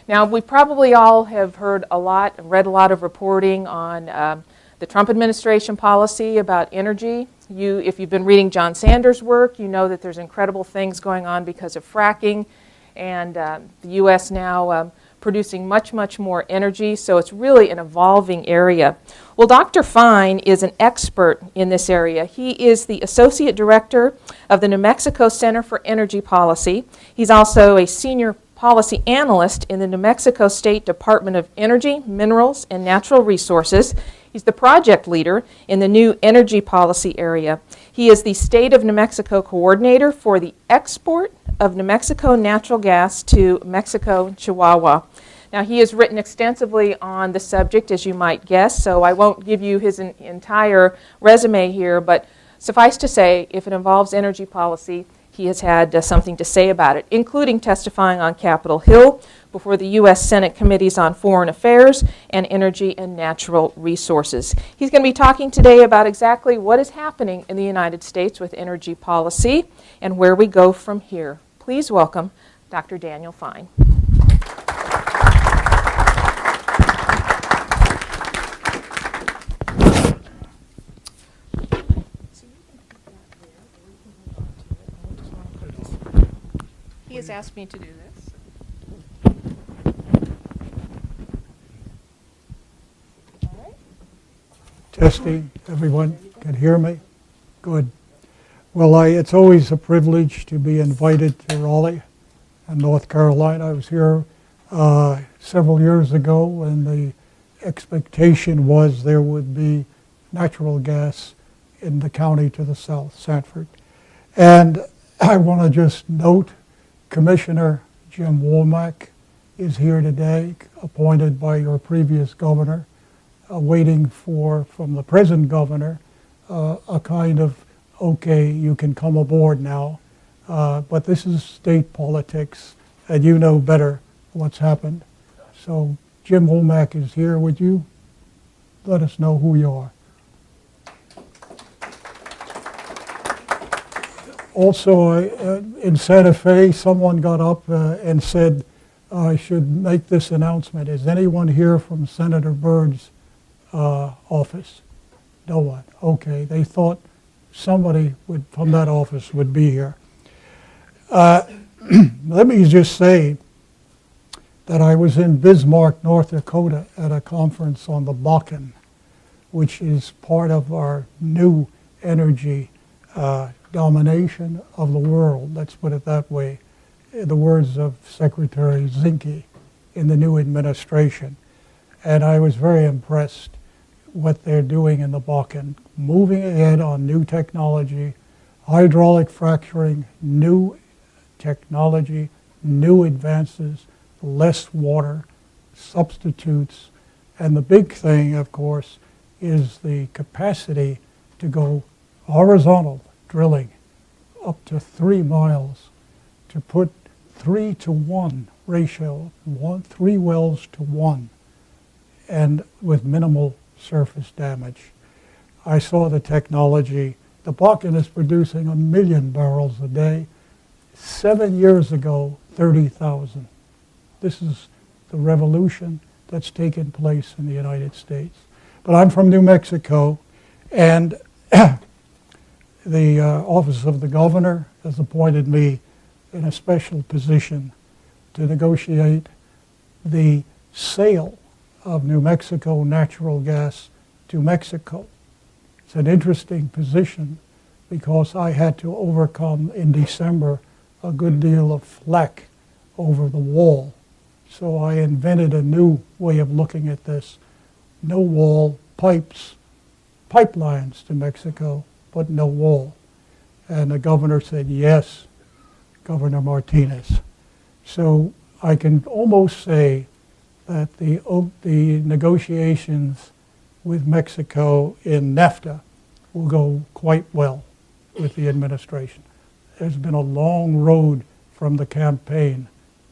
Now, we probably all have heard a lot, read a lot of reporting on the Trump administration policy about energy. If you've been reading John Sanders' work, you know that there's incredible things going on because of fracking, and the U.S. now producing much, much more energy, so it's really an evolving area. Well, Dr. Fine is an expert in this area. He is the Associate Director of the New Mexico Center for Energy Policy. He's also a Senior Policy Analyst in the New Mexico State Department of Energy, Minerals, and Natural Resources. He's the project leader in the new energy policy area. He is the State of New Mexico Coordinator for the export of New Mexico natural gas to Mexico and Chihuahua. Now, he has written extensively on the subject, as you might guess, so I won't give you his entire resume here, but suffice to say, if it involves energy policy, he has had something to say about it, including testifying on Capitol Hill before the U.S. Senate Committees on Foreign Affairs and Energy and Natural Resources. He's going to be talking today about exactly what is happening in the United States with energy policy and where we go from here. Please welcome Dr. Daniel Fine. He has asked me to do this. All right. Testing, everyone can hear me? Good. Well, it's always a privilege to be invited to Raleigh in North Carolina. I was here several years ago, and the expectation was there would be natural gas in the county to the south, Sanford. And I want to just note Commissioner Jim Womack is here today, appointed by your previous governor, waiting for, from the present governor, a kind of, okay, you can come aboard now. But this is state politics, and you know better what's happened. So Jim Womack is here. Would you let us know who you are? Also, in Santa Fe, someone got up and said, I should make this announcement. Is anyone here from Senator Byrd's office? No one. Okay, they thought somebody from that office would be here. Let me just say that I was in Bismarck, North Dakota at a conference on the Bakken, which is part of our new energy domination of the world, let's put it that way, in the words of Secretary Zinke in the new administration. And I was very impressed what they're doing in the Bakken, moving ahead on new technology, hydraulic fracturing, new technology, new advances, less water, substitutes, and the big thing, of course, is the capacity to go horizontal drilling up to 3 miles, to put 3-to-1 ratio, 3 wells to 1, and with minimal surface damage. I saw the technology. The Bakken is producing 1 million barrels a day. 7 years ago, 30,000. This is the revolution that's taken place in the United States. But I'm from New Mexico, and the Office of the Governor has appointed me in a special position to negotiate the sale of New Mexico natural gas to Mexico. It's an interesting position because I had to overcome in December a good deal of flack over the wall. So I invented a new way of looking at this. No wall, pipes, pipelines to Mexico, but no wall. And the governor said yes, Governor Martinez. So I can almost say that the negotiations with Mexico in NAFTA will go quite well with the administration. There's been a long road from the campaign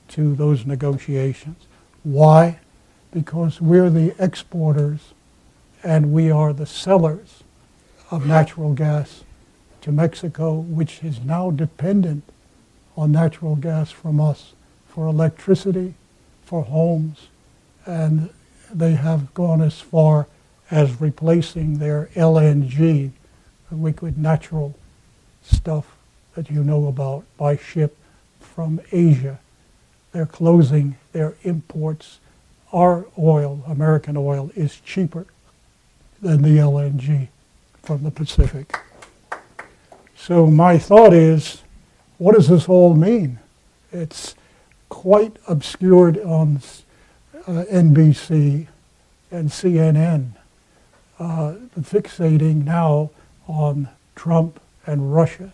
to those negotiations. Why? Because we're the exporters and we are the sellers of natural gas to Mexico, which is now dependent on natural gas from us for electricity, for homes, and they have gone as far as replacing their LNG, liquid natural stuff that you know about, by ship from Asia. They're closing their imports. Our oil, American oil, is cheaper than the LNG from the Pacific. So my thought is, what does this all mean? It's quite obscured on NBC and CNN, fixating now on Trump and Russia.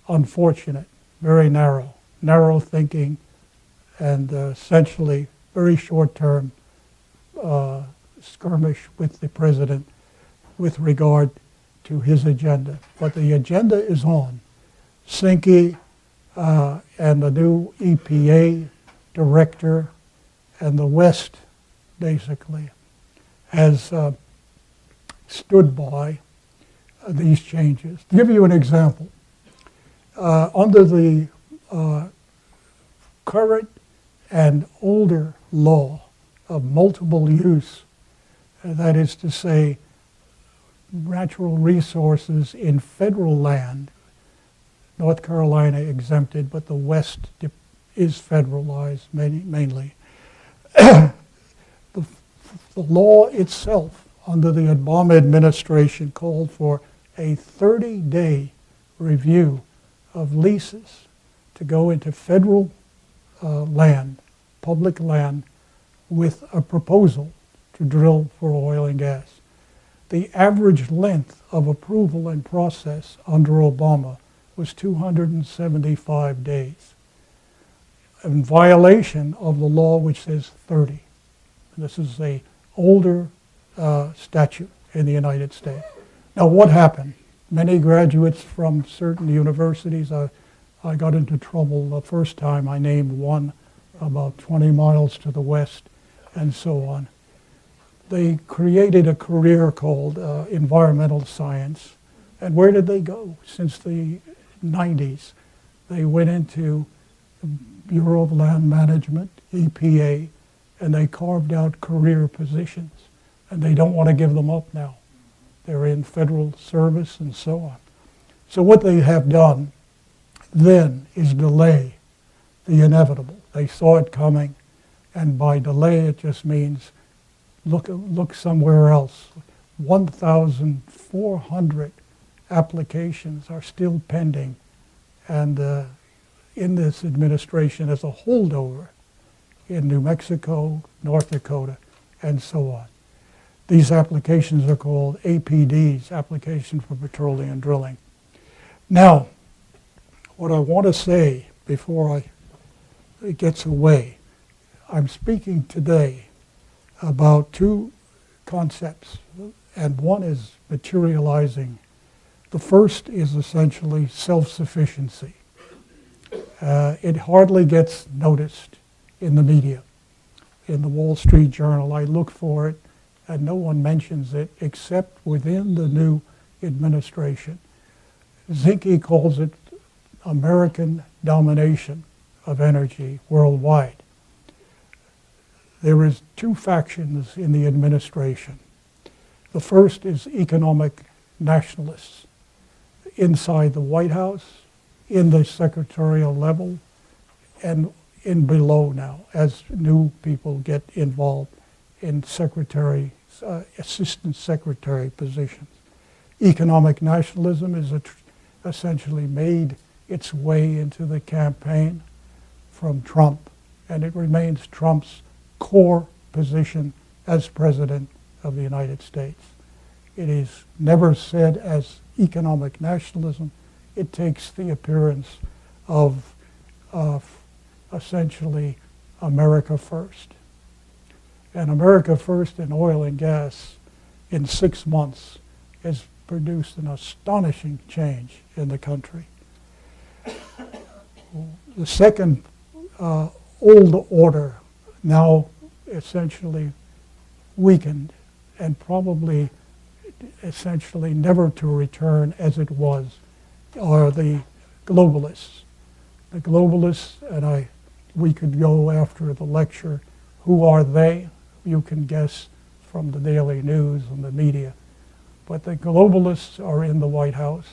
Unfortunate, very narrow thinking, and essentially very short-term skirmish with the president with regard to his agenda. But the agenda is on. Sinke and the new EPA director and the West basically has stood by these changes. To give you an example, under the current and older law of multiple use, that is to say, natural resources in federal land, North Carolina exempted, but the West is federalized mainly. The law itself under the Obama administration called for a 30-day review of leases to go into federal land, public land, with a proposal to drill for oil and gas. The average length of approval and process under Obama was 275 days, in violation of the law which says 30. This is an older statute in the United States. Now what happened? Many graduates from certain universities, I got into trouble the first time I named one about 20 miles to the west and so on. They created a career called environmental science. And where did they go? Since the 90s, they went into the Bureau of Land Management, EPA, and they carved out career positions. And they don't want to give them up now. They're in federal service and so on. So what they have done then is delay the inevitable. They saw it coming, and by delay it just means look somewhere else. 1,400 applications are still pending, and in this administration as a holdover in New Mexico, North Dakota, and so on. These applications are called APDs, Application for Petroleum Drilling. Now, what I want to say before it gets away, I'm speaking today about two concepts, and one is materializing. The first is essentially self-sufficiency. It hardly gets noticed in the media. In the Wall Street Journal, I look for it, and no one mentions it except within the new administration. Zinke calls it American domination of energy worldwide. There is two factions in the administration. The first is economic nationalists inside the White House, in the secretarial level, and in below now, as new people get involved in secretary, assistant secretary positions. Economic nationalism is essentially made its way into the campaign from Trump, and it remains Trump's core position as President of the United States. It is never said as economic nationalism. It takes the appearance of essentially America first. And America first in oil and gas in 6 months has produced an astonishing change in the country. The second old order, now essentially weakened and probably essentially never to return as it was, are the globalists. The globalists, and we could go after the lecture Who are they? You can guess from the daily news and the media. But the globalists are in the White House,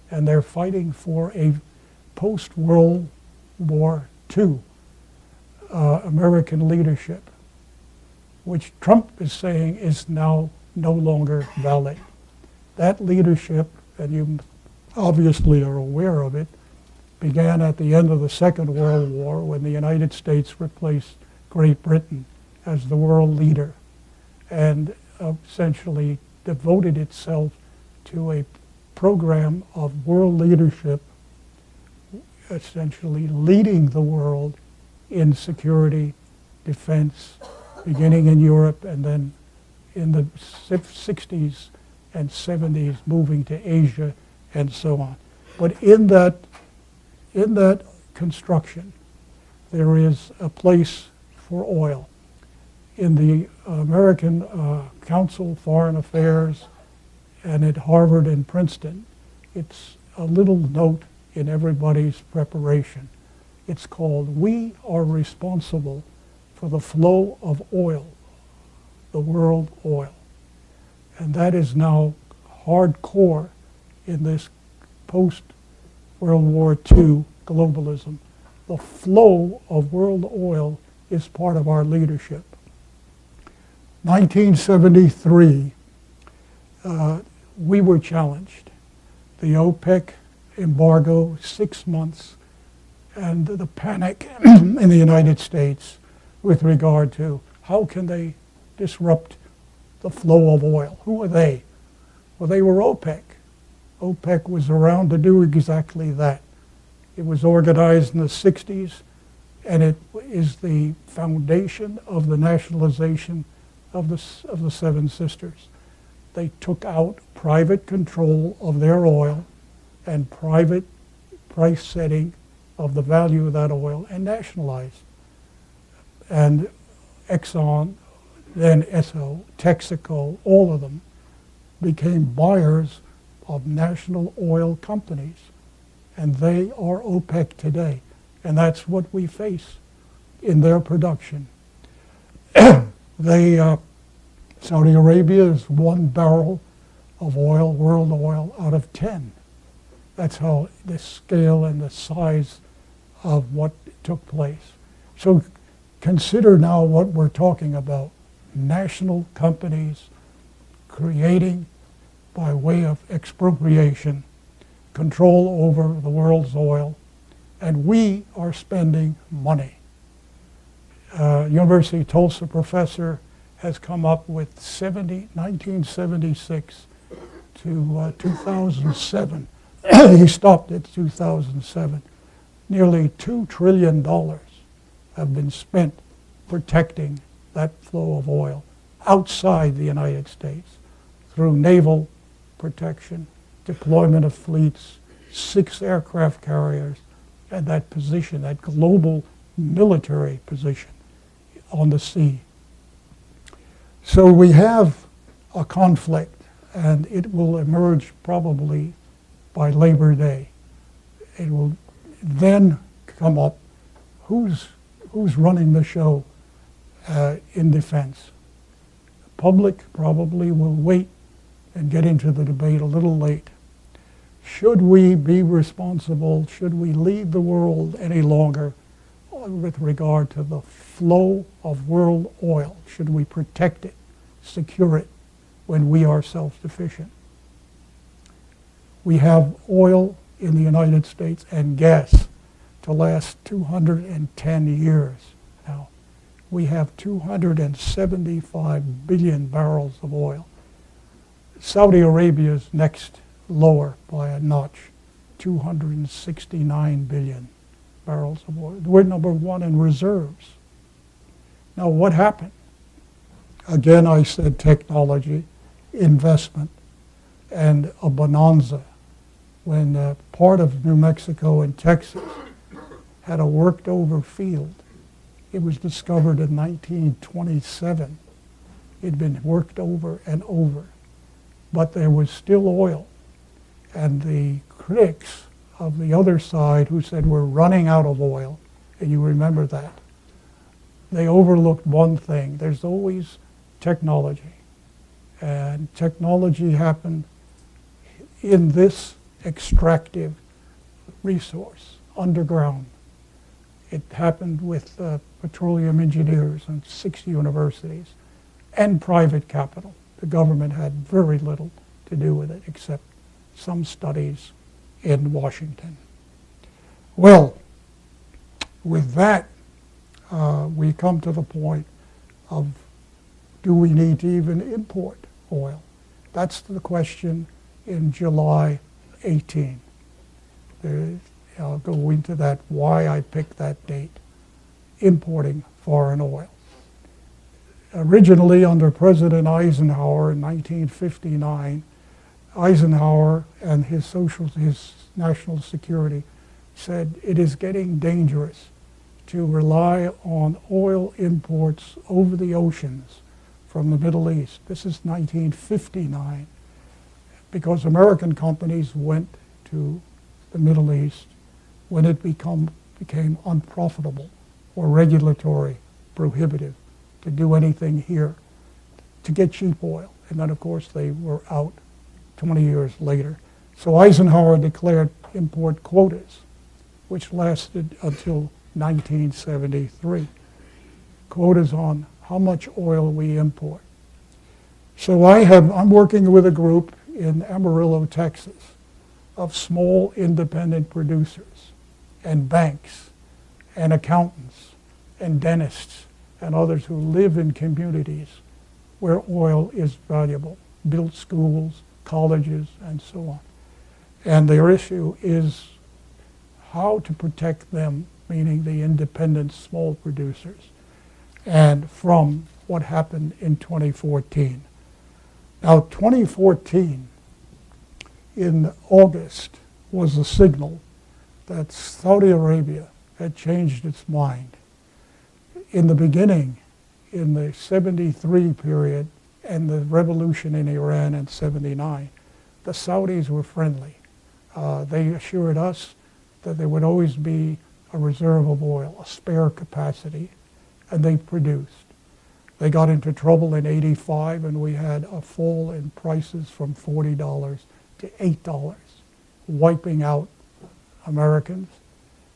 and they're fighting for a post-World War II American leadership, which Trump is saying is now no longer valid. That leadership, and you obviously are aware of it, began at the end of the Second World War when the United States replaced Great Britain as the world leader and essentially devoted itself to a program of world leadership, essentially leading the world in security, defense, beginning in Europe and then in the 60s and 70s moving to Asia and so on. But in that construction, there is a place for oil. In the American Council of Foreign Affairs and at Harvard and Princeton, it's a little note in everybody's preparation. It's called, "We are responsible for the flow of oil, the world oil." And that is now hardcore in this post-World War II globalism. The flow of world oil is part of our leadership. 1973, we were challenged. The OPEC embargo, 6 months, and the panic in the United States with regard to how can they disrupt the flow of oil. Who are they? Well, they were OPEC. OPEC was around to do exactly that. It was organized in the 60s, and it is the foundation of the nationalization of the Seven Sisters. They took out private control of their oil and private price setting of the value of that oil and nationalized. And Exxon, then Esso, Texaco, all of them became buyers of national oil companies. And they are OPEC today. And that's what we face in their production. Saudi Arabia is 1 barrel of oil, world oil, out of 10. That's how the scale and the size of what took place. So consider now what we're talking about. National companies creating, by way of expropriation, control over the world's oil, and we are spending money. University of Tulsa professor has come up with 1976 to 2007. He stopped at 2007. Nearly $2 trillion have been spent protecting that flow of oil outside the United States through naval protection, deployment of fleets, 6 aircraft carriers, and that position, that global military position on the sea. So we have a conflict, and it will emerge probably by Labor Day. It will then come up, who's running the show in defense? The public probably will wait and get into the debate a little late. Should we be responsible? Should we lead the world any longer with regard to the flow of world oil? Should we protect it, secure it, when we are self-sufficient? We have oil in the United States and gas to last 210 years now. We have 275 billion barrels of oil. Saudi Arabia is next lower by a notch, 269 billion barrels of oil. We're number 1 in reserves. Now what happened? Again, I said technology, investment, and a bonanza. When part of New Mexico and Texas had a worked over field, it was discovered in 1927. It'd been worked over and over, but there was still oil. And the critics of the other side who said we're running out of oil, and you remember that, they overlooked one thing. There's always technology. And technology happened in this extractive resource, underground. It happened with petroleum engineers and 6 universities and private capital. The government had very little to do with it except some studies in Washington. Well, with that, we come to the point of, do we need to even import oil? That's the question in July 18. I'll go into that, why I picked that date, importing foreign oil. Originally, under President Eisenhower in 1959, Eisenhower and his national security said it is getting dangerous to rely on oil imports over the oceans from the Middle East. This is 1959, because American companies went to the Middle East when it became unprofitable or regulatory prohibitive to do anything here to get cheap oil. And then, of course, they were out 20 years later. So Eisenhower declared import quotas, which lasted until 1973. Quotas on how much oil we import. So I'm working with a group in Amarillo, Texas, of small independent producers and banks and accountants and dentists and others who live in communities where oil is valuable, built schools, colleges, and so on. And their issue is how to protect them, meaning the independent small producers, and from what happened in 2014. Now, 2014 in August was a signal that Saudi Arabia had changed its mind. In the beginning, in the 73 period and the revolution in Iran in 79, the Saudis were friendly. They assured us that there would always be a reserve of oil, a spare capacity, and they produced. They got into trouble in 85, and we had a fall in prices from $40 to $8, wiping out Americans,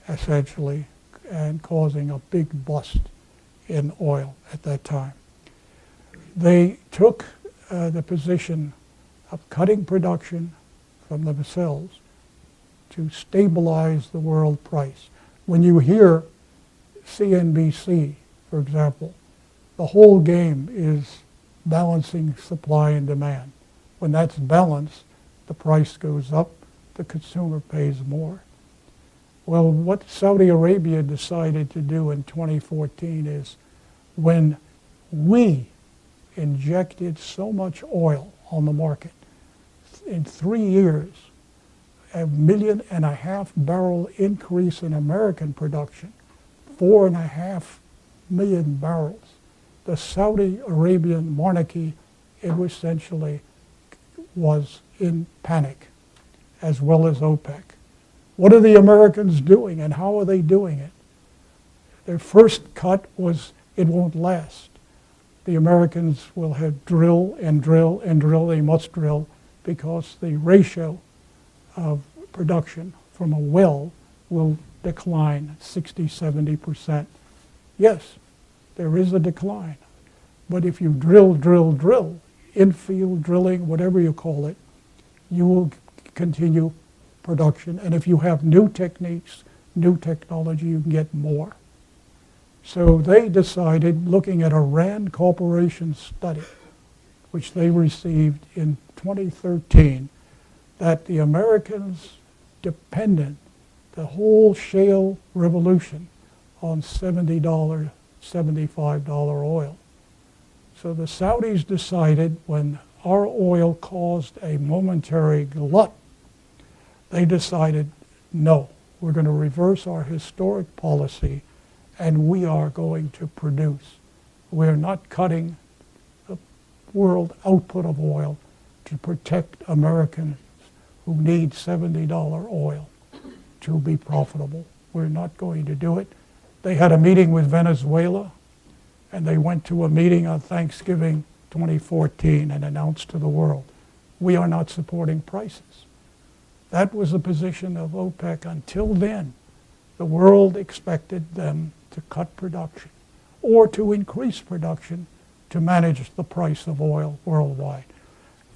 essentially, and causing a big bust in oil at that time. They took the position of cutting production from themselves to stabilize the world price. When you hear CNBC, for example, the whole game is balancing supply and demand. When that's balanced, the price goes up, the consumer pays more. Well, what Saudi Arabia decided to do in 2014 is, when we injected so much oil on the market, in 3 years, 1.5 million barrel increase in American production, 4.5 million barrels. The Saudi Arabian monarchy, it essentially was in panic, as well as OPEC. What are the Americans doing, and how are they doing it? Their first cut was, it won't last. The Americans will have drill and drill and drill. They must drill because the ratio of production from a well will decline 60-70%. Yes, there is a decline. But if you drill, infield drilling, whatever you call it, you will continue production. And if you have new techniques, new technology, you can get more. So they decided, looking at a Rand Corporation study, which they received in 2013, that the Americans depended the whole shale revolution on $70, $75 oil. So the Saudis decided, when our oil caused a momentary glut, they decided, no, we're going to reverse our historic policy and we are going to produce. We're not cutting the world output of oil to protect Americans who need $70 oil to be profitable. We're not going to do it. They had a meeting with Venezuela, And they went to a meeting on Thanksgiving 2014 and announced to the world, we are not supporting prices. That was the position of OPEC. Until then, the world expected them to cut production or to increase production to manage the price of oil worldwide.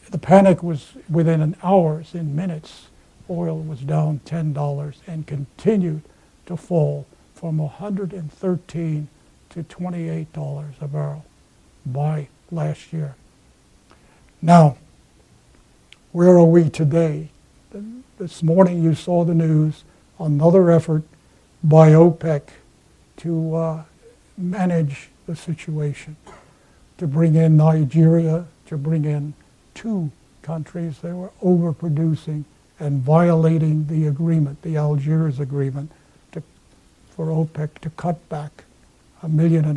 The panic was within hours, in minutes, oil was down $10 and continued to fall from $113 to $28 a barrel by last year. Now, where are we today? This morning you saw the news, another effort by OPEC to manage the situation, to bring in Nigeria, to bring in two countries that were overproducing and violating the agreement, the Algiers agreement, for OPEC to cut back 1.5 million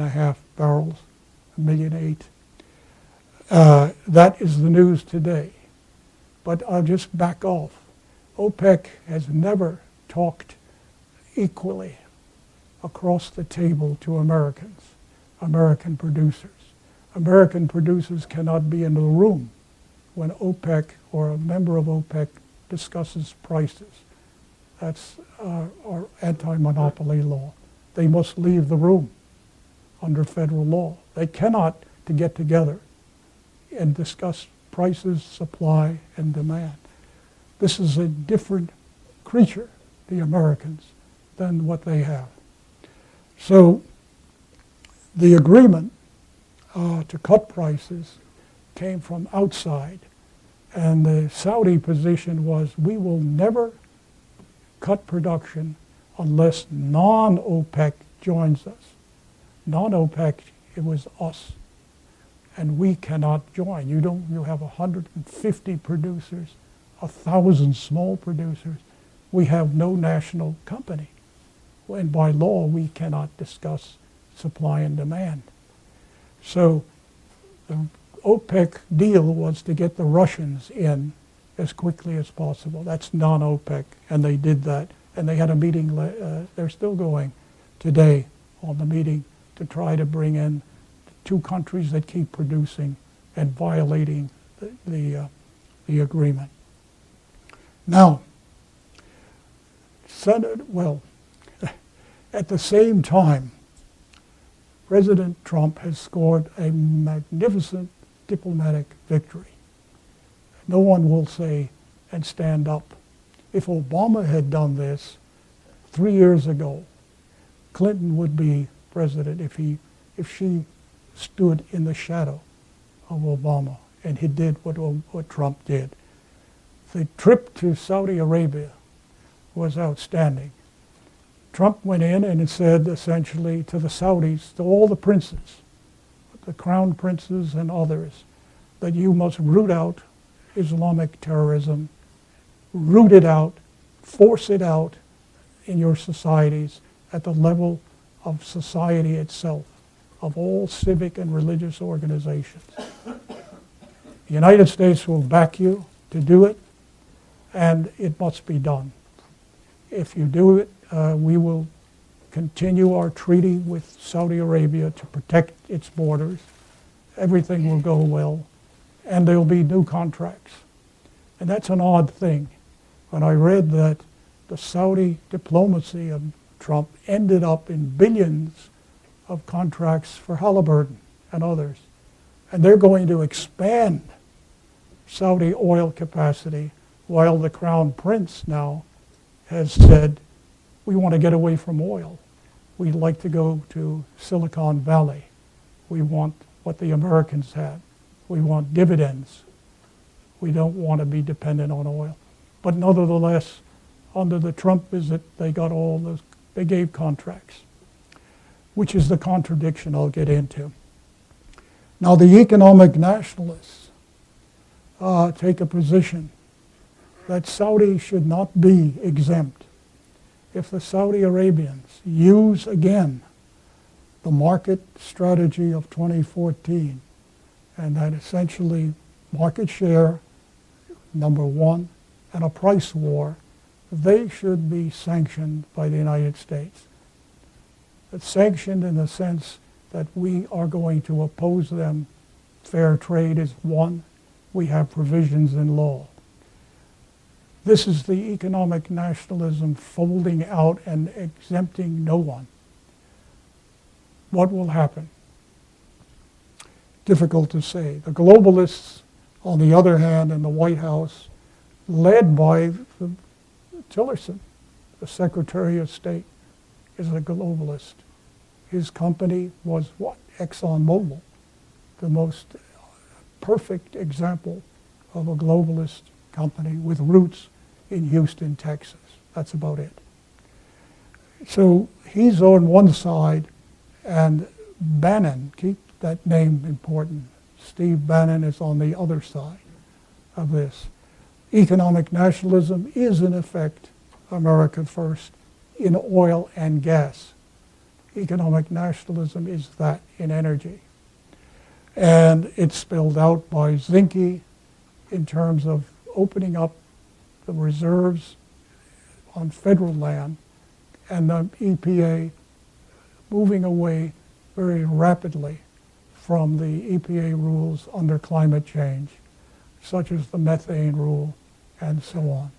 barrels, 1.8 million. That is the news today. But I'll just back off. OPEC has never talked equally across the table to Americans, American producers. American producers cannot be in the room when OPEC or a member of OPEC discusses prices. That's our anti-monopoly law. They must leave the room under federal law. They cannot to get together and discuss prices, supply, and demand. This is a different creature, the Americans, than what they have. So the agreement to cut prices came from outside, and the Saudi position was, we will never cut production unless non-OPEC joins us. Non-OPEC, it was us, and we cannot join. You have 150 producers, 1,000 small producers. We have no national company. And by law, we cannot discuss supply and demand. So the OPEC deal was to get the Russians in as quickly as possible. That's non-OPEC, and they did that. And they had a meeting, they're still going today on the meeting to try to bring in two countries that keep producing and violating the agreement. Now, at the same time, President Trump has scored a magnificent diplomatic victory. No one will say and stand up. If Obama had done this 3 years ago, Clinton would be president if she stood in the shadow of Obama and he did what Trump did. The trip to Saudi Arabia was outstanding. Trump went in and said essentially to the Saudis, to all the princes, the crown princes and others, that you must root out Islamic terrorism, root it out, force it out in your societies at the level of society itself, of all civic and religious organizations. The United States will back you to do it, and it must be done. If you do it, we will continue our treaty with Saudi Arabia to protect its borders. Everything will go well, and there will be new contracts. And that's an odd thing. When I read that the Saudi diplomacy of Trump ended up in billions of contracts for Halliburton and others, and they're going to expand Saudi oil capacity while the Crown Prince now has said, we want to get away from oil. We'd like to go to Silicon Valley. We want what the Americans had. We want dividends. We don't want to be dependent on oil. But nevertheless, under the Trump visit, they gave contracts, which is the contradiction I'll get into. Now the economic nationalists take a position that Saudi should not be exempt. If the Saudi Arabians use again the market strategy of 2014, and that essentially market share, number one, and a price war, they should be sanctioned by the United States. It's sanctioned in the sense that we are going to oppose them. Fair trade is one. We have provisions in law. This is the economic nationalism folding out and exempting no one. What will happen? Difficult to say. The globalists, on the other hand, in the White House, led by Tillerson, the Secretary of State, is a globalist. His company was what? ExxonMobil, the most perfect example of a globalist company with roots in Houston, Texas. That's about it. So he's on one side, and Bannon, keep that name important, Steve Bannon is on the other side of this. Economic nationalism is, in effect, America first in oil and gas. Economic nationalism is that in energy. And it's spelled out by Zinke in terms of opening up the reserves on federal land and the EPA moving away very rapidly from the EPA rules under climate change, such as the methane rule and so on.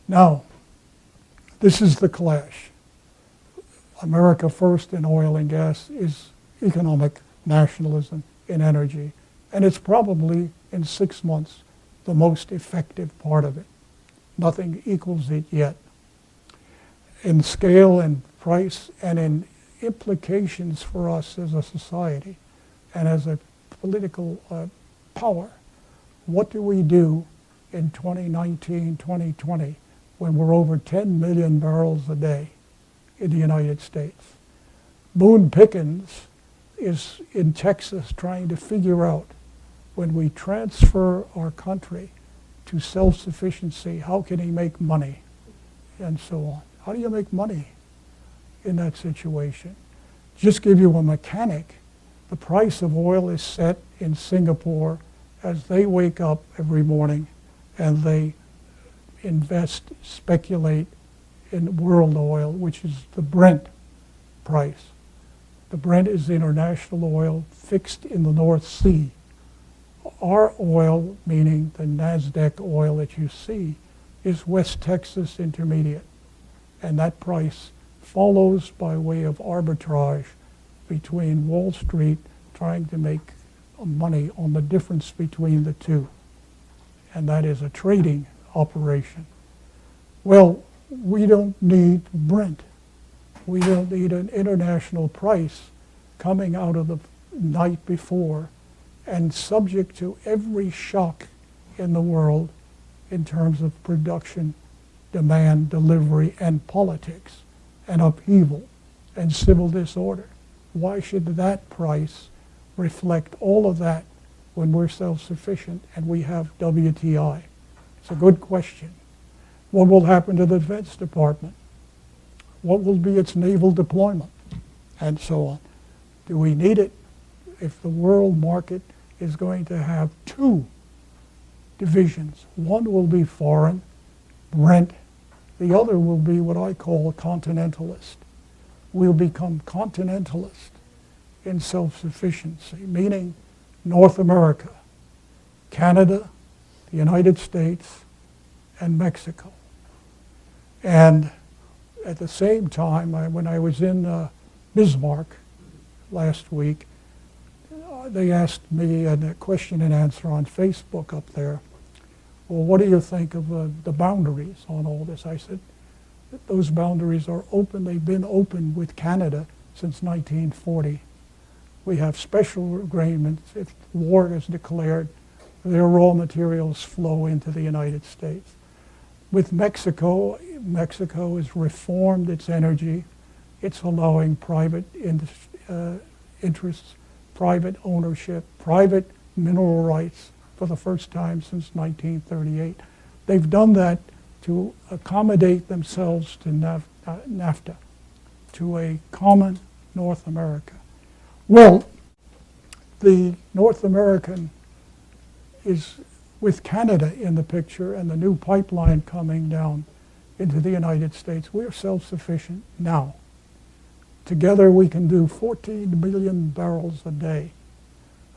Now, this is the clash. America first in oil and gas is economic nationalism in energy, and it's probably, in 6 months, the most effective part of it. Nothing equals it yet. In scale and price and in implications for us as a society and as a political power, what do we do in 2019, 2020, when we're over 10 million barrels a day in the United States? Boone Pickens is in Texas trying to figure out, when we transfer our country to self-sufficiency, how can he make money, and so on. How do you make money in that situation? Just give you a mechanic. The price of oil is set in Singapore as they wake up every morning and they invest, speculate in world oil, which is the Brent price. The Brent is international oil fixed in the North Sea. Our oil, meaning the NASDAQ oil that you see, is West Texas Intermediate. And that price follows by way of arbitrage between Wall Street trying to make money on the difference between the two. And that is a trading operation. Well, we don't need Brent. We don't need an international price coming out of the night before and subject to every shock in the world in terms of production, demand, delivery, and politics, and upheaval, and civil disorder. Why should that price reflect all of that when we're self-sufficient and we have WTI? It's a good question. What will happen to the Defense Department? What will be its naval deployment? And so on. Do we need it if the world market is going to have two divisions? One will be foreign, Brent. The other will be what I call a continentalist. We'll become continentalist in self-sufficiency, meaning North America, Canada, the United States, and Mexico. And at the same time, when I was in Bismarck last week, they asked me in a question and answer on Facebook up there, well, what do you think of the boundaries on all this? I said, those boundaries are open. They've been open with Canada since 1940. We have special agreements. If war is declared, their raw materials flow into the United States. With Mexico, Mexico has reformed its energy. It's allowing private interests, private ownership, private mineral rights for the first time since 1938. They've done that to accommodate themselves to NAFTA, to a common North America. Well, the North American is with Canada in the picture and the new pipeline coming down into the United States. We're self-sufficient now. Together we can do 14 million barrels a day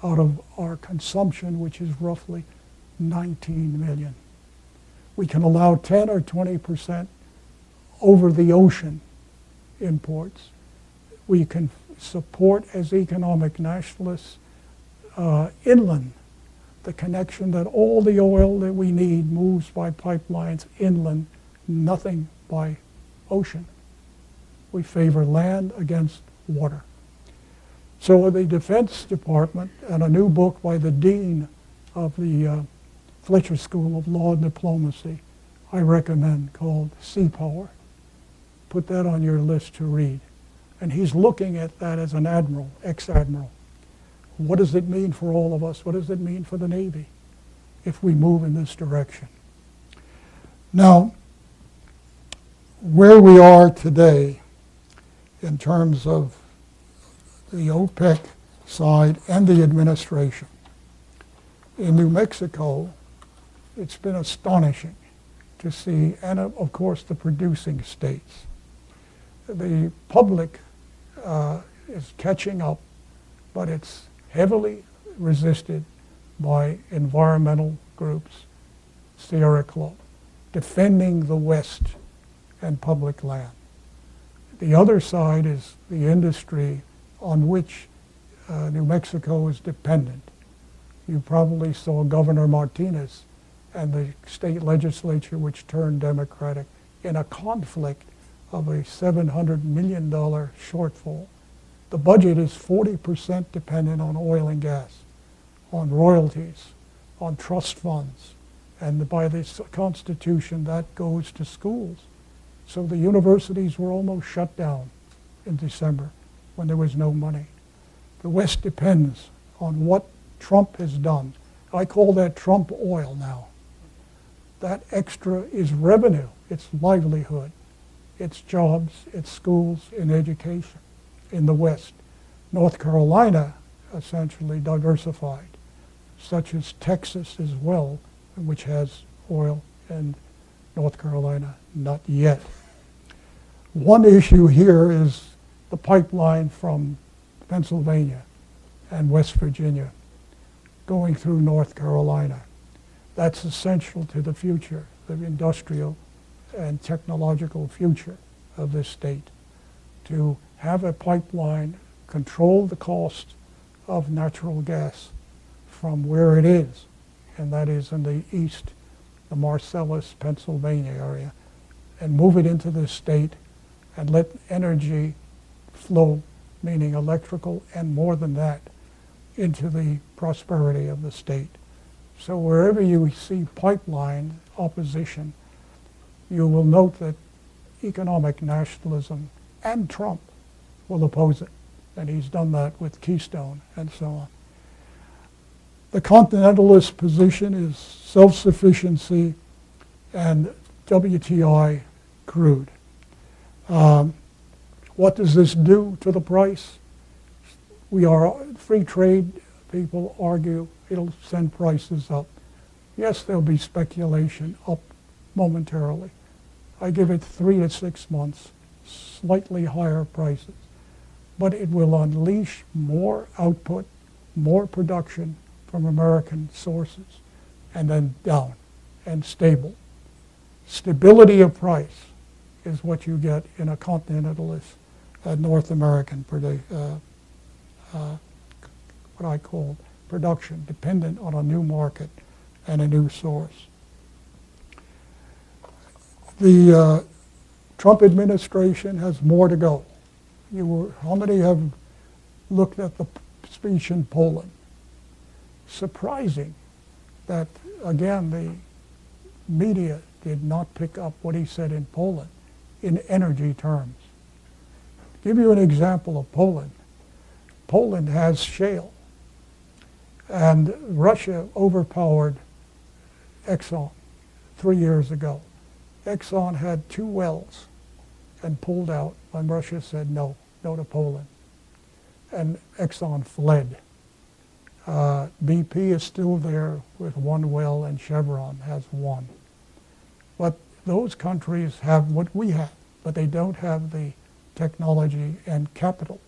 out of our consumption, which is roughly 19 million. We can allow 10 or 20% over the ocean imports. We can support as economic nationalists inland, the connection that all the oil that we need moves by pipelines inland, nothing by ocean. We favor land against water. So the Defense Department, and a new book by the Dean of the Fletcher School of Law and Diplomacy, I recommend, called Sea Power. Put that on your list to read. And he's looking at that as an admiral, ex-admiral. What does it mean for all of us? What does it mean for the Navy if we move in this direction? Now, where we are today in terms of the OPEC side and the administration, in New Mexico, it's been astonishing to see, and of course the producing states. The public is catching up, but it's heavily resisted by environmental groups, Sierra Club, defending the West and public land. The other side is the industry on which New Mexico is dependent. You probably saw Governor Martinez and the state legislature, which turned Democratic, in a conflict of a $700 million shortfall. The budget is 40% dependent on oil and gas, on royalties, on trust funds, and by this Constitution that goes to schools. So the universities were almost shut down in December when there was no money. The West depends on what Trump has done. I call that Trump oil now. That extra is revenue, it's livelihood, it's jobs, it's schools, and education in the West. North Carolina essentially diversified, such as Texas as well, which has oil, and North Carolina not yet. One issue here is the pipeline from Pennsylvania and West Virginia going through North Carolina. That's essential to the future, the industrial and technological future of this state, to have a pipeline control the cost of natural gas from where it is, and that is in the east, the Marcellus, Pennsylvania area, and move it into the state and let energy flow, meaning electrical and more than that, into the prosperity of the state. So wherever you see pipeline opposition, you will note that economic nationalism and Trump will oppose it. And he's done that with Keystone and so on. The continentalist position is self-sufficiency and WTI crude. What does this do to the price? We are free trade. People argue it'll send prices up. Yes, there'll be speculation up momentarily. I give it 3 to 6 months, slightly higher prices. But it will unleash more output, more production from American sources, and then down and stable. Stability of price is what you get in a continentalist North American what I call production, dependent on a new market and a new source. The Trump administration has more to go. How many have looked at the speech in Poland? Surprising that, again, the media did not pick up what he said in Poland in energy terms. Give you an example of Poland. Poland has shale, and Russia overpowered Exxon 3 years ago. Exxon had 2 wells and pulled out when Russia said no to Poland. And Exxon fled. BP is still there with 1 well, and Chevron has 1. But those countries have what we have, but they don't have the technology and capital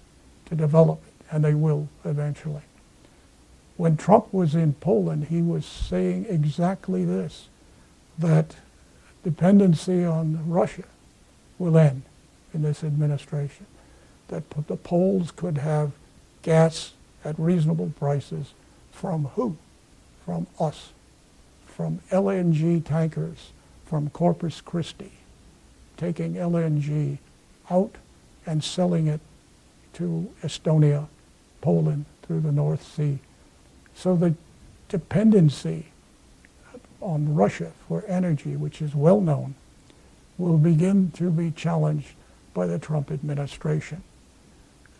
to develop it, and they will eventually. When Trump was in Poland, he was saying exactly this, that dependency on Russia will end in this administration, that the Poles could have gas at reasonable prices from who? From us, from LNG tankers from Corpus Christi, taking LNG out and selling it to Estonia, Poland, through the North Sea. So the dependency on Russia for energy, which is well known, will begin to be challenged by the Trump administration.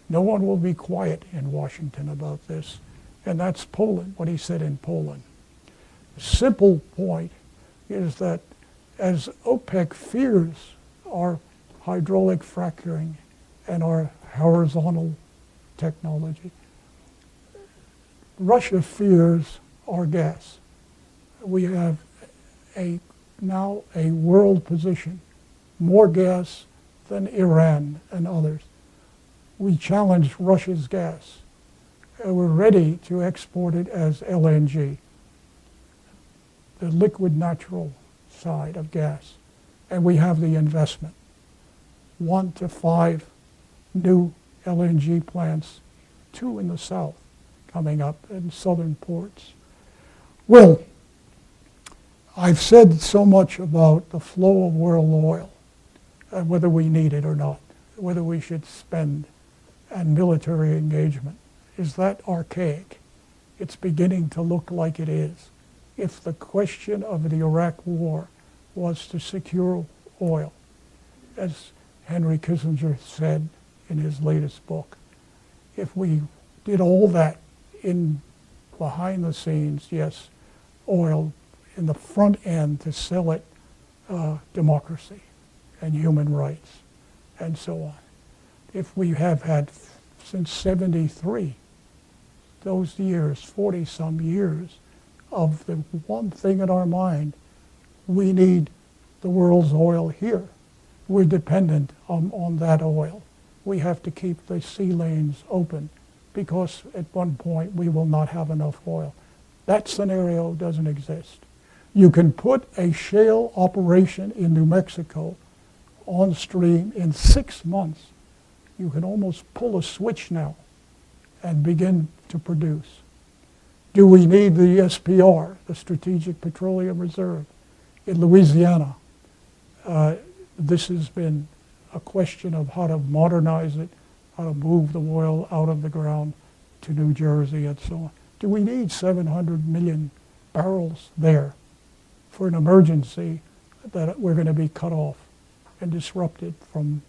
No one will be quiet in Washington about this, and that's Poland, what he said in Poland. The simple point is that as OPEC fears our hydraulic fracturing and our horizontal technology, Russia fears our gas. We have now a world position, more gas than Iran and others. We challenge Russia's gas. We're ready to export it as LNG, the liquid natural side of gas. And we have the investment. 1 to 5 new LNG plants, 2 in the south coming up in southern ports. Well, I've said so much about the flow of world oil, whether we need it or not, whether we should spend, and military engagement. Is that archaic? It's beginning to look like it is. If the question of the Iraq war was to secure oil, as Henry Kissinger said in his latest book, if we did all that in behind the scenes, yes, oil in the front end to sell it, democracy and human rights and so on. If we have had since 73, those years, 40 some years of the one thing in our mind, we need the world's oil here. We're dependent on that oil. We have to keep the sea lanes open because at one point we will not have enough oil. That scenario doesn't exist. You can put a shale operation in New Mexico on stream in 6 months. You can almost pull a switch now and begin to produce. Do we need the SPR, the Strategic Petroleum Reserve, in Louisiana? This has been a question of how to modernize it, how to move the oil out of the ground to New Jersey and so on. Do we need 700 million barrels there for an emergency that we're going to be cut off and disrupted from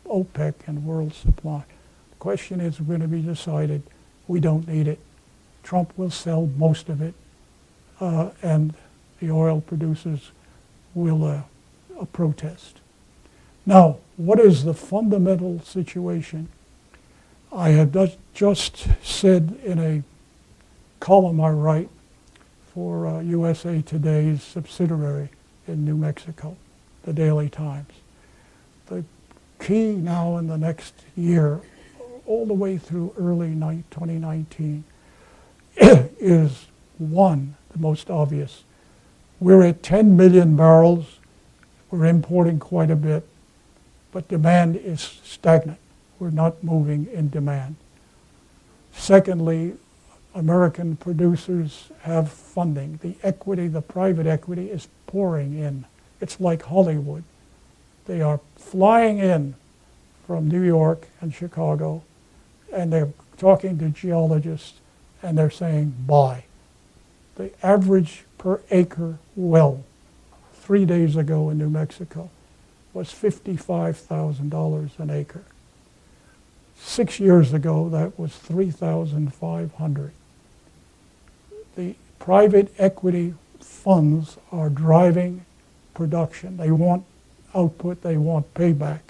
OPEC and world supply? The question is going to be decided, we don't need it. Trump will sell most of it, and the oil producers will protest. Now, what is the fundamental situation? I have just said in a column I write for USA Today's subsidiary in New Mexico, the Daily Times. The key now in the next year, all the way through early 2019, is one, the most obvious. We're at 10 million barrels. We're importing quite a bit, but demand is stagnant. We're not moving in demand. Secondly, American producers have funding. The equity, the private equity is pouring in. It's like Hollywood. They are flying in from New York and Chicago, and they're talking to geologists, and they're saying, buy. The average per acre well 3 days ago in New Mexico was $55,000 an acre. 6 years ago, that was $3,500. The private equity funds are driving production. They want output, they want payback.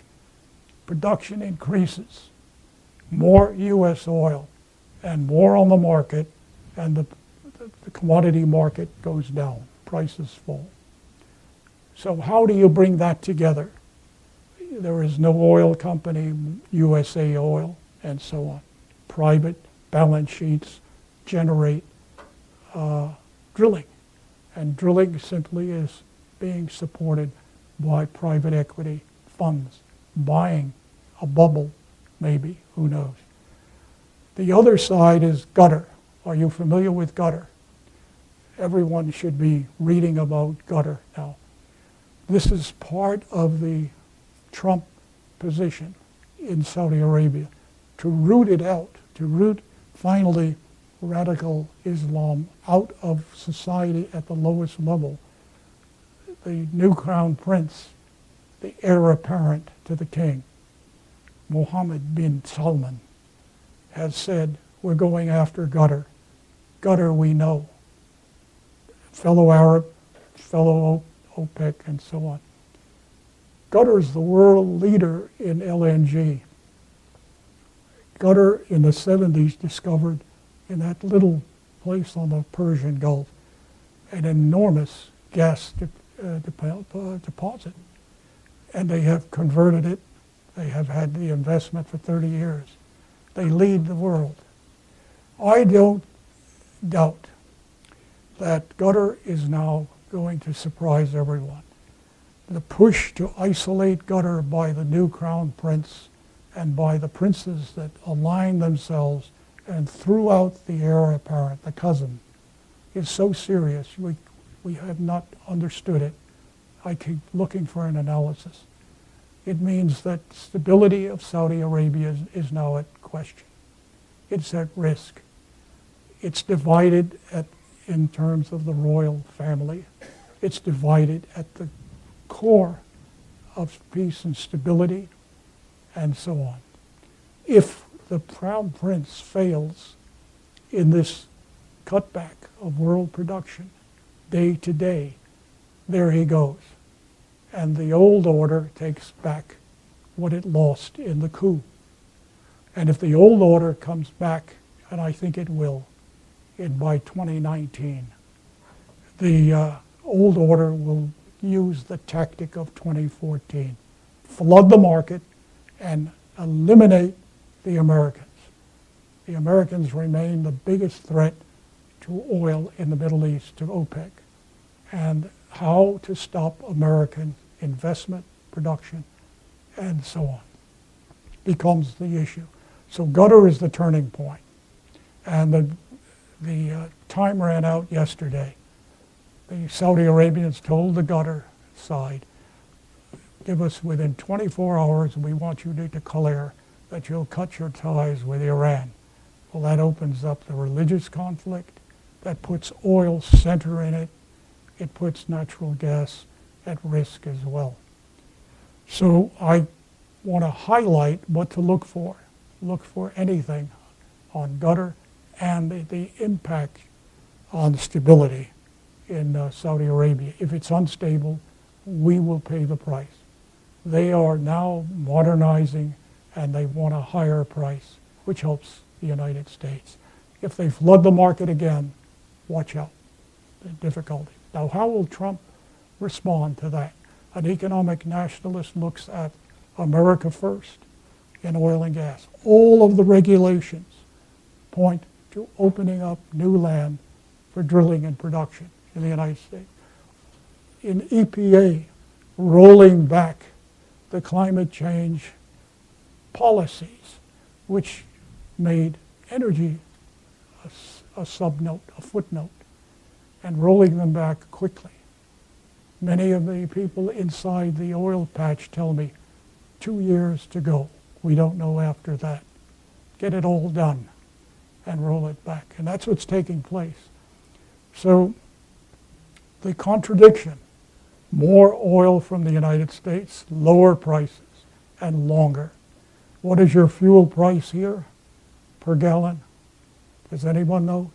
Production increases. More U.S. oil and more on the market, and the commodity market goes down. Prices fall. So how do you bring that together? There is no oil company, USA Oil, and so on. Private balance sheets generate drilling. And drilling simply is being supported by private equity funds, buying a bubble, maybe, who knows. The other side is gutter. Are you familiar with gutter? Everyone should be reading about gutter now. This is part of the Trump position in Saudi Arabia, to root it out, to root finally radical Islam out of society at the lowest level. The new crown prince, the heir apparent to the king, Mohammed bin Salman, has said, we're going after gutter. Gutter we know. Fellow Arab, fellow OPEC, and so on. Qatar is the world leader in LNG. Qatar in the 70s discovered in that little place on the Persian Gulf an enormous gas deposit. And they have converted it. They have had the investment for 30 years. They lead the world. I don't doubt that Qatar is now going to surprise everyone. The push to isolate Qatar by the new crown prince and by the princes that align themselves and threw out the heir apparent, the cousin, is so serious. We have not understood it. I keep looking for an analysis. It means that stability of Saudi Arabia is now at question. It's at risk. It's divided in terms of the royal family. It's divided at the core of peace and stability, and so on. If the crown prince fails in this cutback of world production, day to day, there he goes. And the old order takes back what it lost in the coup. And if the old order comes back, and I think it will, by 2019, the old order will use the tactic of 2014, flood the market and eliminate the Americans. The Americans remain the biggest threat to oil in the Middle East, to OPEC. And how to stop American investment, production, and so on becomes the issue. So Qatar is the turning point. And the time ran out yesterday. The Saudi Arabians told the Qatar side, give us within 24 hours, we want you to declare that you'll cut your ties with Iran. Well, that opens up the religious conflict. That puts oil center in it. It puts natural gas at risk as well. So I want to highlight what to look for. Look for anything on Qatar and the impact on stability in Saudi Arabia. If it's unstable, we will pay the price. They are now modernizing and they want a higher price, which helps the United States. If they flood the market again, watch out, the difficulty. Now, how will Trump respond to that? An economic nationalist looks at America first in oil and gas. All of the regulations point to opening up new land for drilling and production in the United States. In EPA, rolling back the climate change policies, which made energy a subnote, a footnote, and rolling them back quickly. Many of the people inside the oil patch tell me 2 years to go. We don't know after that. Get it all done and roll it back. And that's what's taking place. So the contradiction, more oil from the United States, lower prices, and longer. What is your fuel price here per gallon? Does anyone know?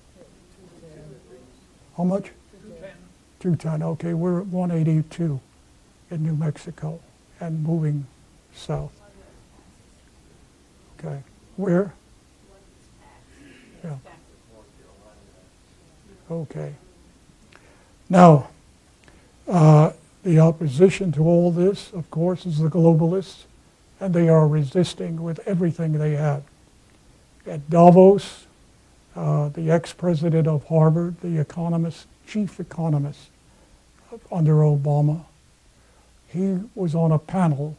How much? 210. Okay, we're at 182 in New Mexico and moving south. Okay, where? Yeah. Okay. Now, the The opposition to all this, of course, is the globalists, and they are resisting with everything they have. At Davos, the ex-president of Harvard, the chief economist under Obama, he was on a panel,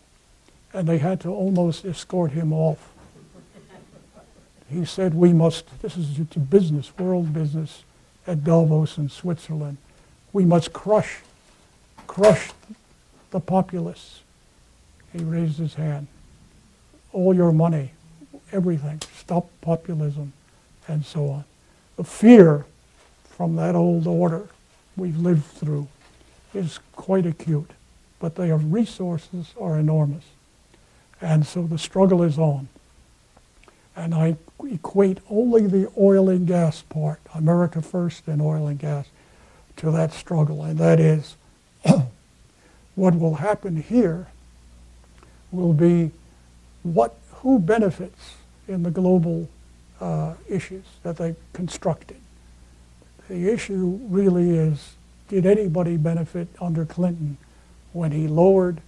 and they had to almost escort him off. He said, this is a business, world business, at Davos in Switzerland. We must crush the populists. He raised his hand. All your money, everything, stop populism, and so on. The fear from that old order we've lived through is quite acute, but their resources are enormous. And so the struggle is on. And I equate only the oil and gas part, America first and oil and gas, to that struggle. And that is, what will happen here will be who benefits in the global issues that they've constructed. The issue really is, did anybody benefit under Clinton when he lowered,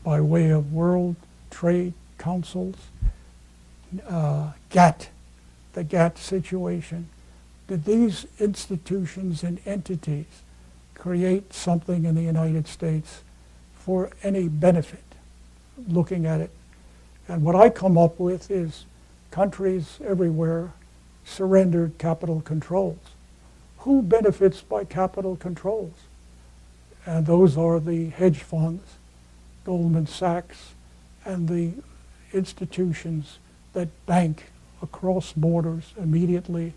by way of World Trade Councils, the GATT situation? Did these institutions and entities create something in the United States for any benefit, looking at it? And what I come up with is countries everywhere surrendered capital controls. Who benefits by capital controls? And those are the hedge funds, Goldman Sachs, and the institutions that bank across borders immediately.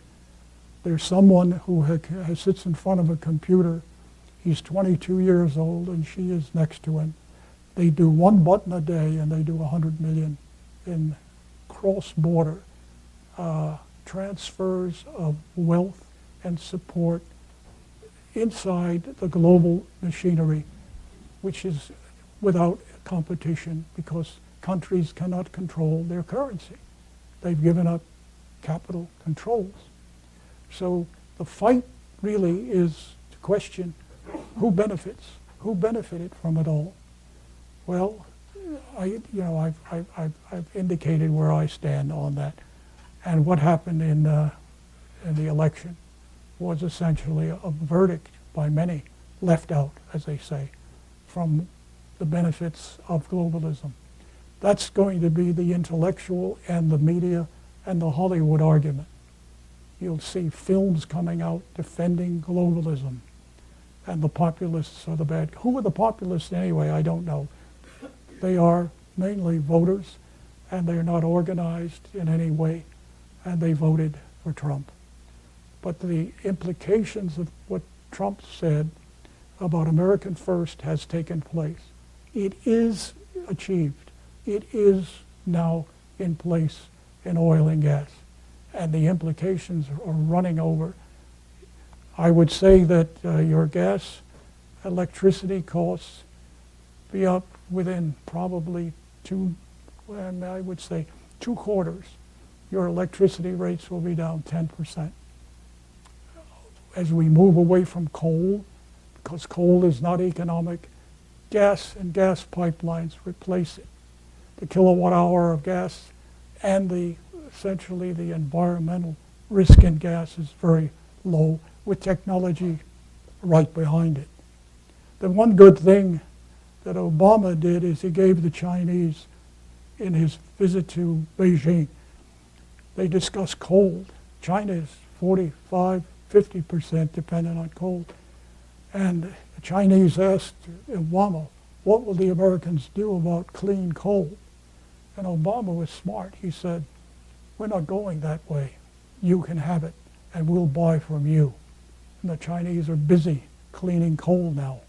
There's someone who sits in front of a computer. He's 22 years old, and she is next to him. They do one button a day, and they do 100 million in cross-border transfers of wealth and support inside the global machinery, which is without competition because countries cannot control their currency. They've given up capital controls. So the fight really is to question who benefits, who benefited from it all. Well, I've indicated where I stand on that, and what happened in the election was essentially a verdict by many, left out, as they say, from the benefits of globalism. That's going to be the intellectual and the media and the Hollywood argument. You'll see films coming out defending globalism, and the populists are the bad. Who are the populists anyway? I don't know. They are mainly voters, and they're not organized in any way, and they voted for Trump. But the implications of what Trump said about American First has taken place. It is achieved. It is now in place in oil and gas, and the implications are running over. I would say that your gas, electricity costs be up within probably two quarters. Your electricity rates will be down 10%. As we move away from coal, because coal is not economic, gas and gas pipelines replace it. The kilowatt hour of gas and essentially the environmental risk in gas is very low, with technology right behind it. The one good thing that Obama did is he gave the Chinese, in his visit to Beijing, they discussed coal. China is 45, 50% dependent on coal. And the Chinese asked Obama, what will the Americans do about clean coal? And Obama was smart. He said, we're not going that way. You can have it, and we'll buy from you. And the Chinese are busy cleaning coal now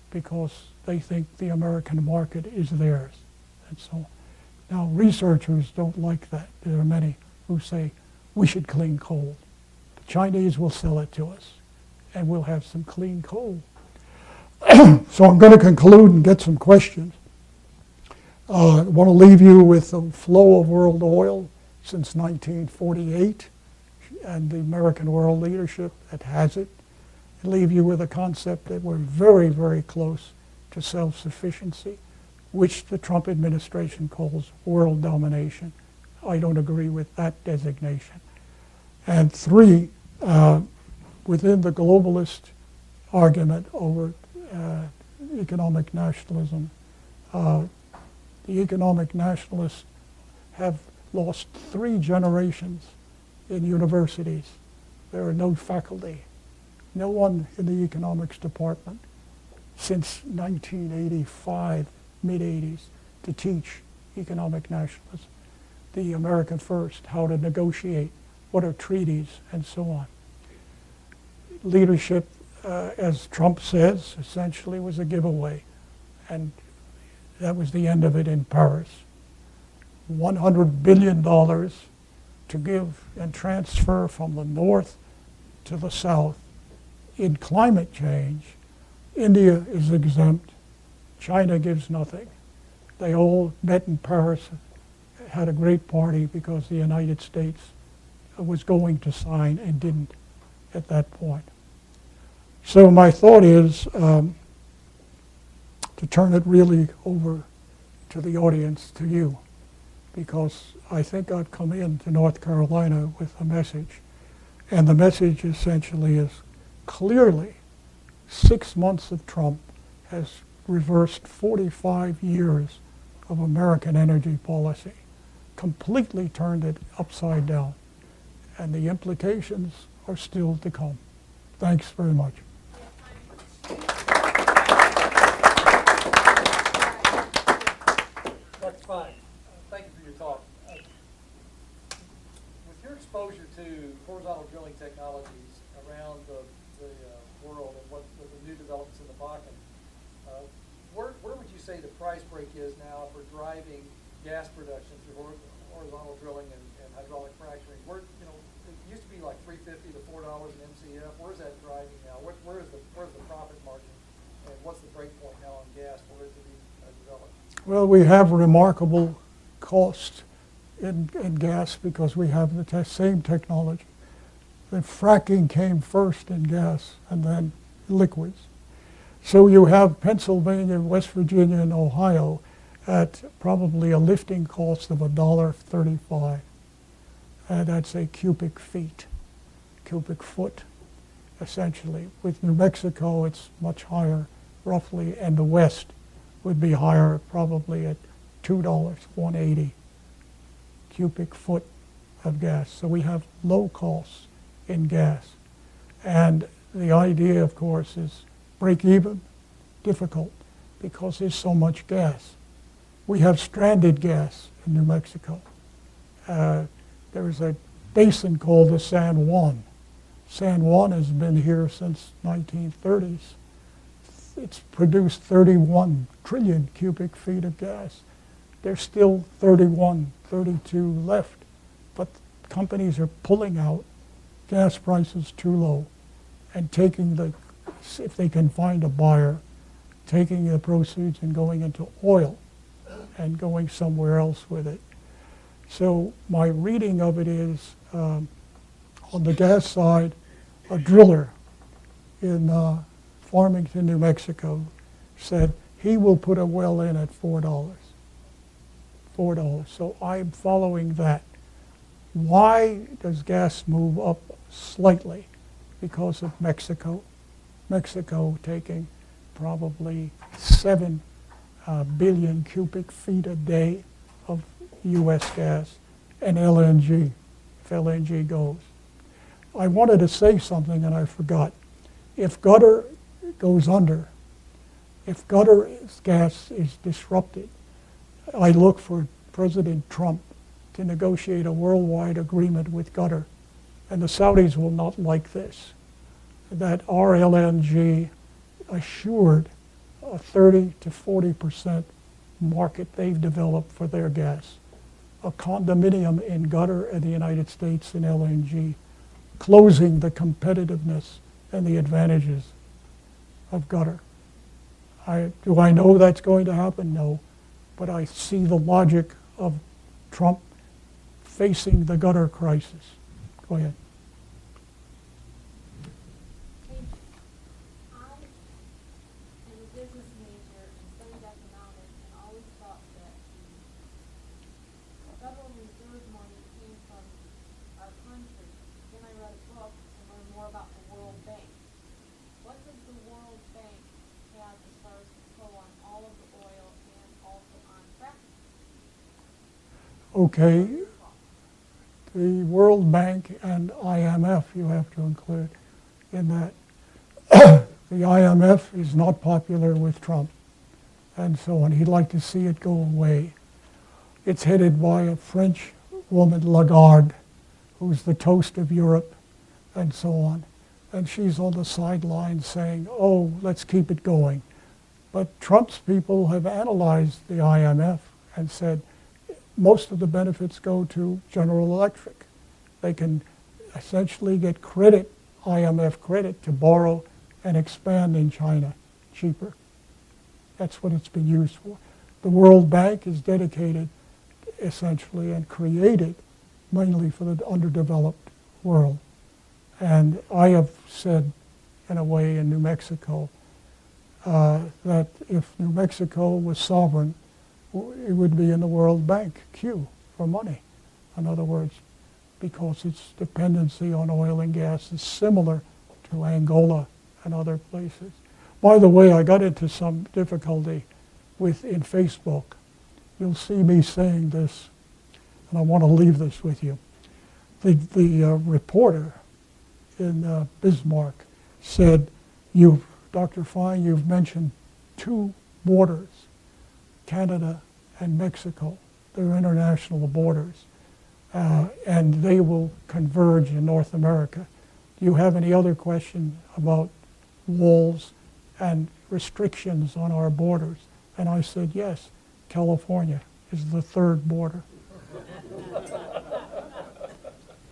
because they think the American market is theirs. And so now researchers don't like that. There are many who say we should clean coal. The Chinese will sell it to us, and we'll have some clean coal. So I'm going to conclude and get some questions. I want to leave you with the flow of world oil since 1948 and the American world leadership that has it. And leave you with a concept that we're very, very close to self-sufficiency, which the Trump administration calls world domination. I don't agree with that designation. And three, within the globalist argument over economic nationalism, the economic nationalists have lost 3 generations in universities. There are no faculty, no one in the economics department since 1985, mid-80s, to teach economic nationalism. The American first, how to negotiate, what are treaties, and so on. Leadership, as Trump says, essentially was a giveaway, and that was the end of it in Paris. $100 billion to give and transfer from the north to the south. In climate change, India is exempt, China gives nothing. They all met in Paris, had a great party because the United States was going to sign and didn't at that point. So my thought is to turn it really over to the audience, to you, because I think I've come into North Carolina with a message. And the message essentially is clearly 6 months of Trump has reversed 45 years of American energy policy, completely turned it upside down. And the implications are still to come. Thanks very much. Dr. Fine, thank you for your talk. With your exposure to horizontal drilling technologies around the world and what with the new developments in the Bakken, where would you say the price break is now for driving gas production through horizontal drilling and hydraulic fracturing? Where, you know, it used to be like $3.50 to $4 an MCF. Where's that driving now? Where's the profit margin, and what's the break point now on gas for it to be developed? Well, we have remarkable cost in gas because we have the same technology. The fracking came first in gas and then liquids. So you have Pennsylvania, West Virginia, and Ohio at probably a lifting cost of $1.35. That's a cubic foot, essentially. With New Mexico, it's much higher, roughly, and the West would be higher, probably at $2, $1.80 cubic foot of gas. So we have low costs in gas. And the idea, of course, is break even, difficult, because there's so much gas. We have stranded gas in New Mexico. There's a basin called the San Juan. San Juan has been here since 1930s. It's produced 31 trillion cubic feet of gas. There's still 31, 32 left, but companies are pulling out, gas prices too low, and taking the, if they can find a buyer, taking the proceeds and going into oil and going somewhere else with it. So my reading of it is, on the gas side, a driller in Farmington, New Mexico, said he will put a well in at $4. $4. So I'm following that. Why does gas move up slightly? Because of Mexico. Mexico taking probably 7 billion cubic feet a day of U.S. gas and LNG, if LNG goes. I wanted to say something and I forgot. If Qatar goes under, if Qatar's gas is disrupted, I look for President Trump to negotiate a worldwide agreement with Qatar. And the Saudis will not like this, that our LNG assured a 30 to 40% market they've developed for their gas. A condominium in Qatar and the United States in LNG, closing the competitiveness and the advantages of Qatar. Do I know that's going to happen? No. But I see the logic of Trump facing the Qatar crisis. Go ahead. I am a business major Okay, the World Bank and IMF you have to include in that. The IMF is not popular with Trump and so on. He'd like to see it go away. It's headed by a French woman, Lagarde, who's the toast of Europe and so on. And she's on the sidelines saying, oh, let's keep it going. But Trump's people have analyzed the IMF and said most of the benefits go to General Electric. They can essentially get credit, IMF credit, to borrow and expand in China cheaper. That's what it's been used for. The World Bank is dedicated essentially and created mainly for the underdeveloped world. And I have said, in a way, in New Mexico, that if New Mexico was sovereign, it would be in the World Bank queue for money. In other words, because its dependency on oil and gas is similar to Angola and other places. By the way, I got into some difficulty in Facebook. You'll see me saying this, and I want to leave this with you. The reporter in Bismarck said, Dr. Fine, you've mentioned two borders, Canada and Mexico. They're international borders, and they will converge in North America. Do you have any other question about walls and restrictions on our borders? And I said, yes, California is the third border.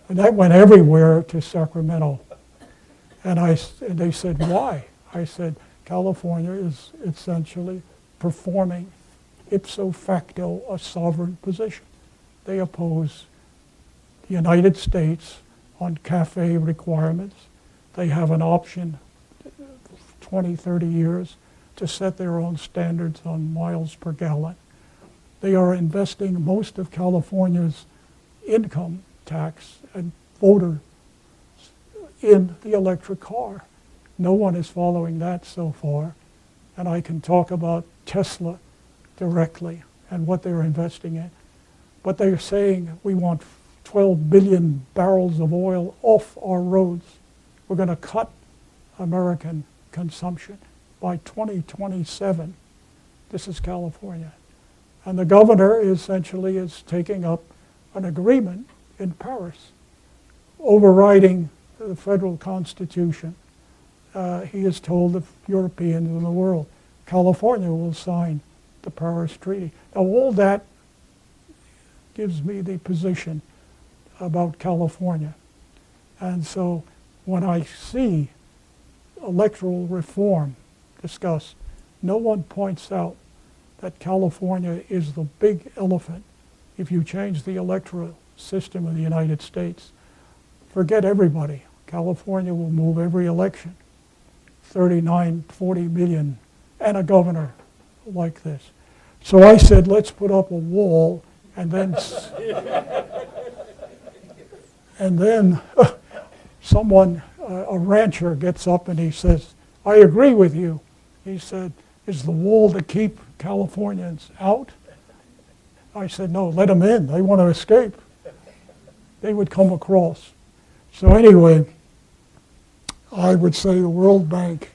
And that went everywhere to Sacramento. And they said, why? I said, California is essentially performing ipso facto a sovereign position. They oppose the United States on CAFE requirements. They have an option 20, 30 years to set their own standards on miles per gallon. They are investing most of California's income tax and voter in the electric car. No one is following that so far. And I can talk about Tesla directly and what they're investing in. But they're saying we want 12 billion barrels of oil off our roads. We're going to cut American consumption by 2027. This is California. And the governor essentially is taking up an agreement in Paris, overriding the federal constitution. He has told the Europeans and the world, California will sign the Paris Treaty. Now all that gives me the position about California. And so when I see electoral reform discussed, no one points out that California is the big elephant. If you change the electoral system of the United States, forget everybody. California will move every election, 39, 40 million, and a governor like this. So I said, let's put up a wall, and then someone, a rancher, gets up and he says, I agree with you. He said, is the wall to keep Californians out? I said, no, let them in. They want to escape. They would come across. So anyway, I would say the World Bank,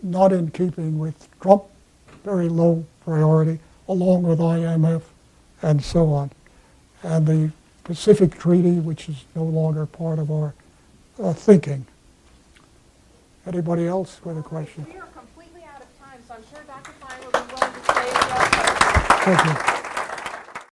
not in keeping with Trump, very low priority, along with IMF and so on. And the Pacific Treaty, which is no longer part of our thinking. Anybody else with a question? We are completely out of time, so I'm sure Dr. Fine will be willing to stay with us. Thank you.